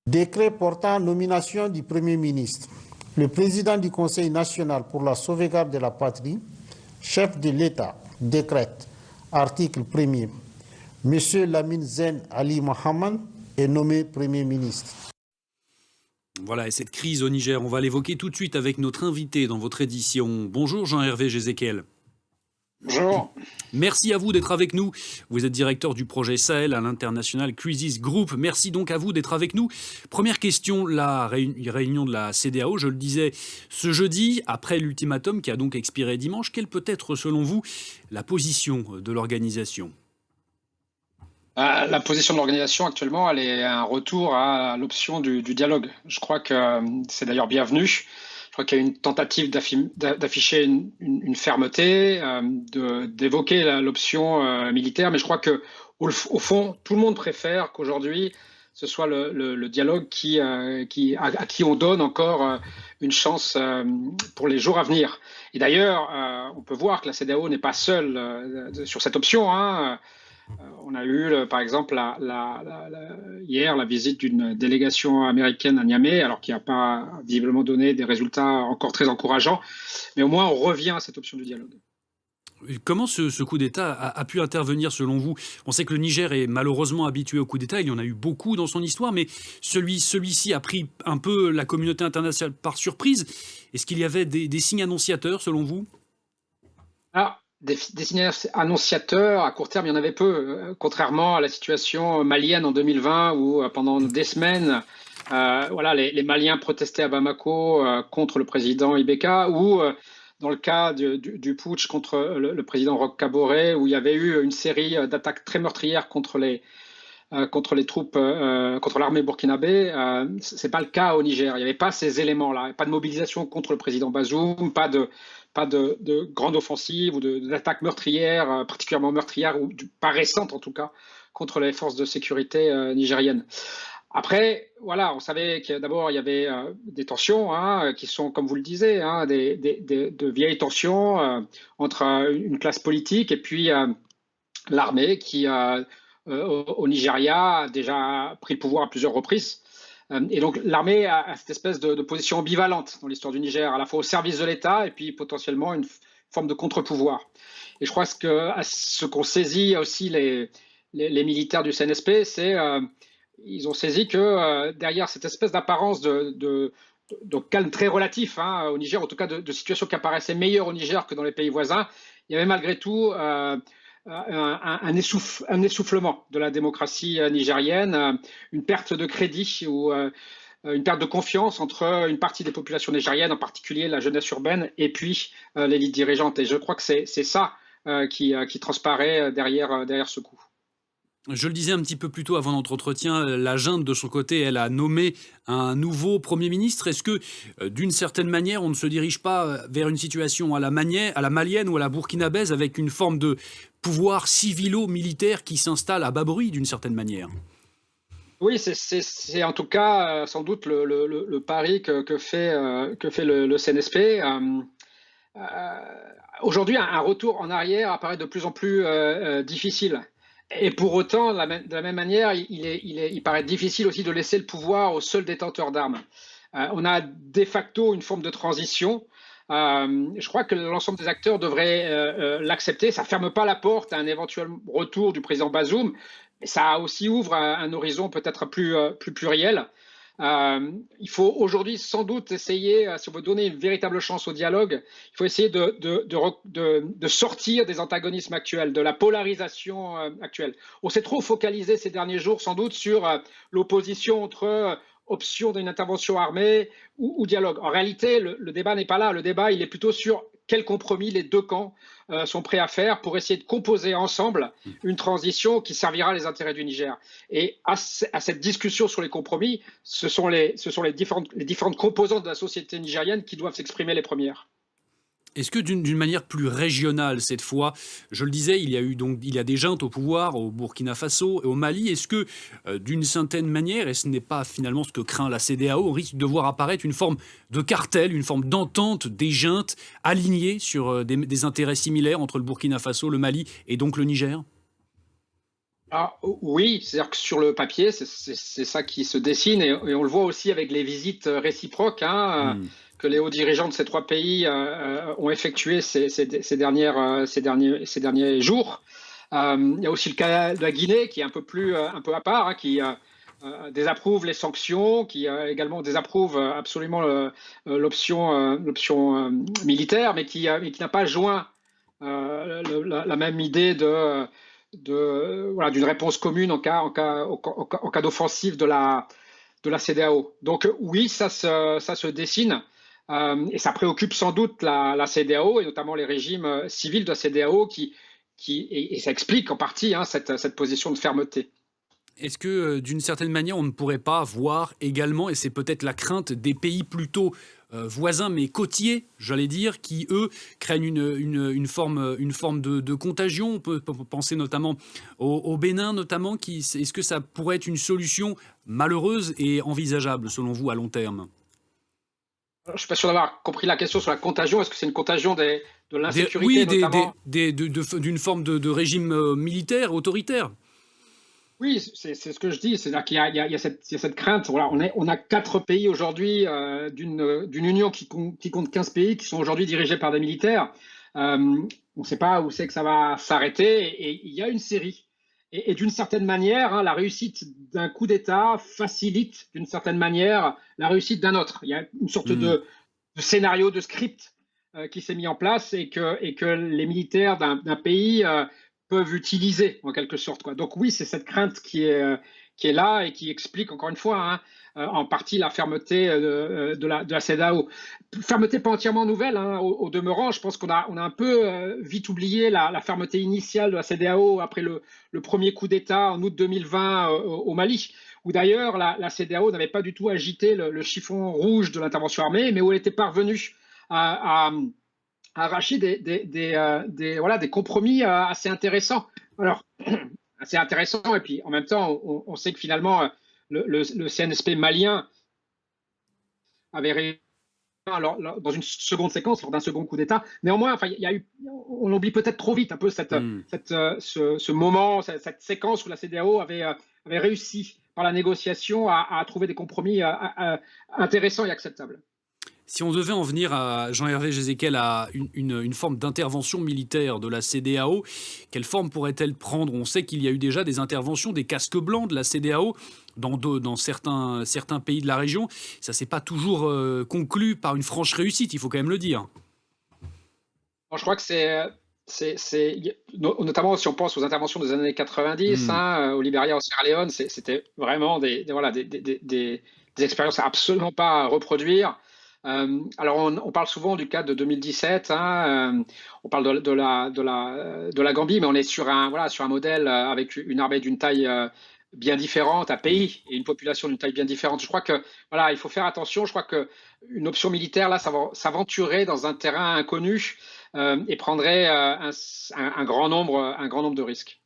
Décret portant nomination du Premier ministre. Le président du Conseil national pour la sauvegarde de la patrie, chef de l'État, décrète, article 1er, M. Lamine Zen Ali Mohamed est nommé Premier ministre. Voilà, et cette crise au Niger, on va l'évoquer tout de suite avec notre invité dans votre édition. Bonjour Jean-Hervé Jézéchiel. Bonjour. Merci à vous d'être avec nous. Vous êtes directeur du projet Sahel à l'International Crisis Group. Merci donc à vous d'être avec nous. Première question, la réunion de la CEDEAO, je le disais, ce jeudi, après l'ultimatum qui a donc expiré dimanche, quelle peut être selon vous la position de l'organisation ? La position de l'organisation actuellement, elle est un retour à l'option du dialogue. Je crois que c'est d'ailleurs bienvenu. Je crois qu'il y a une tentative d'afficher une fermeté, d'évoquer l'option militaire, mais je crois que au fond, tout le monde préfère qu'aujourd'hui, ce soit le dialogue à qui on donne encore une chance pour les jours à venir. Et d'ailleurs, on peut voir que la CEDEAO n'est pas seule sur cette option, hein. On a eu, par exemple, hier la visite d'une délégation américaine à Niamey, alors qui n'a pas visiblement donné des résultats encore très encourageants. Mais au moins, on revient à cette option du dialogue. Comment ce coup d'État a pu intervenir selon vous ? On sait que le Niger est malheureusement habitué au coup d'État, il y en a eu beaucoup dans son histoire, mais celui-ci a pris un peu la communauté internationale par surprise. Est-ce qu'il y avait des signes annonciateurs selon vous ? Des signes annonciateurs, à court terme, il y en avait peu, contrairement à la situation malienne en 2020 où pendant des semaines, les Maliens protestaient à Bamako contre le président Ibeka ou dans le cas du putsch contre le président Roch Kaboré où il y avait eu une série d'attaques très meurtrières contre les troupes, contre l'armée burkinabé. C'est pas le cas au Niger. Il n'y avait pas ces éléments-là, pas de mobilisation contre le président Bazoum, pas de grande offensive ou d'attaque meurtrière, particulièrement meurtrière, ou pas récente en tout cas, contre les forces de sécurité nigériennes. Après, voilà, on savait que d'abord il y avait des tensions qui sont, comme vous le disiez, de vieilles tensions entre une classe politique et puis l'armée qui, au Nigeria, a déjà pris le pouvoir à plusieurs reprises. Et donc l'armée a cette espèce de position ambivalente dans l'histoire du Niger, à la fois au service de l'État et puis potentiellement une forme de contre-pouvoir. Et je crois que ce qu'ont saisi aussi les militaires du CNSP, c'est ils ont saisi que derrière cette espèce d'apparence de calme très relatif au Niger, en tout cas de situation qui apparaissait meilleure au Niger que dans les pays voisins, il y avait malgré tout un essoufflement de la démocratie nigérienne, une perte de crédit ou une perte de confiance entre une partie des populations nigériennes, en particulier la jeunesse urbaine, et puis l'élite dirigeante. Et je crois que c'est ça qui transparaît derrière ce coup. Je le disais un petit peu plus tôt avant notre entretien, la junte de son côté, elle a nommé un nouveau Premier ministre. Est-ce que, d'une certaine manière, on ne se dirige pas vers une situation à la malienne ou à la burkinabèse avec une forme de pouvoir civilo-militaire qui s'installe à bas bruit, d'une certaine manière ? Oui, c'est en tout cas sans doute le pari que fait le CNSP. Aujourd'hui, un retour en arrière apparaît de plus en plus difficile. Et pour autant, de la même manière, il paraît difficile aussi de laisser le pouvoir aux seuls détenteurs d'armes. On a de facto une forme de transition. Je crois que l'ensemble des acteurs devraient l'accepter. Ça ne ferme pas la porte à un éventuel retour du président Bazoum, mais ça aussi ouvre un horizon peut-être plus pluriel. Il faut aujourd'hui sans doute essayer, si on veut donner une véritable chance au dialogue, il faut essayer de sortir des antagonismes actuels, de la polarisation actuelle. On s'est trop focalisé ces derniers jours sans doute sur l'opposition entre option d'une intervention armée ou dialogue. En réalité, le débat n'est pas là. Le débat, il est plutôt sur quel compromis les deux camps sont prêts à faire pour essayer de composer ensemble une transition qui servira les intérêts du Niger. Et à cette discussion sur les compromis, ce sont les différentes composantes de la société nigérienne qui doivent s'exprimer les premières. Est-ce que d'une manière plus régionale cette fois, je le disais, il y a des juntes au pouvoir au Burkina Faso et au Mali. Est-ce que d'une certaine manière, et ce n'est pas finalement ce que craint la CEDEAO, on risque de voir apparaître une forme de cartel, une forme d'entente des juntes alignées sur des intérêts similaires entre le Burkina Faso, le Mali et donc le Niger ? Alors, oui, c'est-à-dire que sur le papier, c'est ça qui se dessine et on le voit aussi avec les visites réciproques hein, Hmm. que les hauts dirigeants de ces trois pays ont effectuées ces derniers jours. Il y a aussi le cas de la Guinée qui est un peu à part, hein, qui désapprouve les sanctions, qui également désapprouve absolument l'option militaire, mais qui n'a pas joint la même idée voilà, d'une réponse commune en cas d'offensive de la CEDEAO. Donc oui, ça se dessine et ça préoccupe sans doute la CEDEAO et notamment les régimes civils de la CEDEAO et ça explique en partie hein, cette position de fermeté. Est-ce que, d'une certaine manière, on ne pourrait pas voir également, et c'est peut-être la crainte des pays plutôt voisins mais côtiers, j'allais dire, qui, eux, craignent une forme de contagion. On peut penser notamment au Bénin, notamment. Est-ce que ça pourrait être une solution malheureuse et envisageable, selon vous, à long terme? Je ne suis pas sûr d'avoir compris la question sur la contagion. Est-ce que c'est une contagion de l'insécurité Oui, notamment? d'une forme de régime militaire, autoritaire. Oui, c'est ce que je dis, c'est-à-dire qu'il y a cette crainte. Voilà, on a 4 pays aujourd'hui d'une union qui compte 15 pays qui sont aujourd'hui dirigés par des militaires. On ne sait pas où c'est que ça va s'arrêter et il y a une série. Et d'une certaine manière, hein, la réussite d'un coup d'État facilite d'une certaine manière la réussite d'un autre. Il y a une sorte Hmm. de scénario, de script qui s'est mis en place et que les militaires d'un pays peuvent utiliser en quelque sorte, quoi. Donc oui, c'est cette crainte qui est là et qui explique encore une fois hein, en partie la fermeté de la CEDEAO. Fermeté pas entièrement nouvelle, hein, au demeurant. Je pense on a un peu vite oublié la fermeté initiale de la CEDEAO après le premier coup d'État en août 2020 au Mali, où d'ailleurs la CEDEAO n'avait pas du tout agité le chiffon rouge de l'intervention armée, mais où elle était parvenue à arracher voilà, des compromis assez intéressants. Alors, assez intéressants, et puis en même temps, on sait que finalement, le CNSP malien avait réussi dans une seconde séquence, lors d'un second coup d'État. Néanmoins, enfin, on oublie peut-être trop vite un peu Hmm. ce moment, cette séquence où la CEDEAO avait réussi par la négociation à trouver des compromis intéressants et acceptables. Si on devait en venir à Jean-Hervé Jézéquel à une forme d'intervention militaire de la CEDEAO, quelle forme pourrait-elle prendre? On sait qu'il y a eu déjà des interventions, des casques blancs de la CEDEAO dans certains pays de la région. Ça ne s'est pas toujours conclu par une franche réussite, il faut quand même le dire. Bon, je crois que notamment si on pense aux interventions des années 90, Hmm. hein, au Libéria, au Sierra Leone, c'était vraiment voilà, des expériences absolument pas à reproduire. Alors, on parle souvent du cas de 2017, hein, on parle de la Gambie, mais on est voilà, sur un modèle avec une armée d'une taille bien différente, un pays et une population d'une taille bien différente. Je crois que voilà, il faut faire attention. Je crois qu'une option militaire, là, s'aventurer dans un terrain inconnu et prendrait un grand nombre de risques.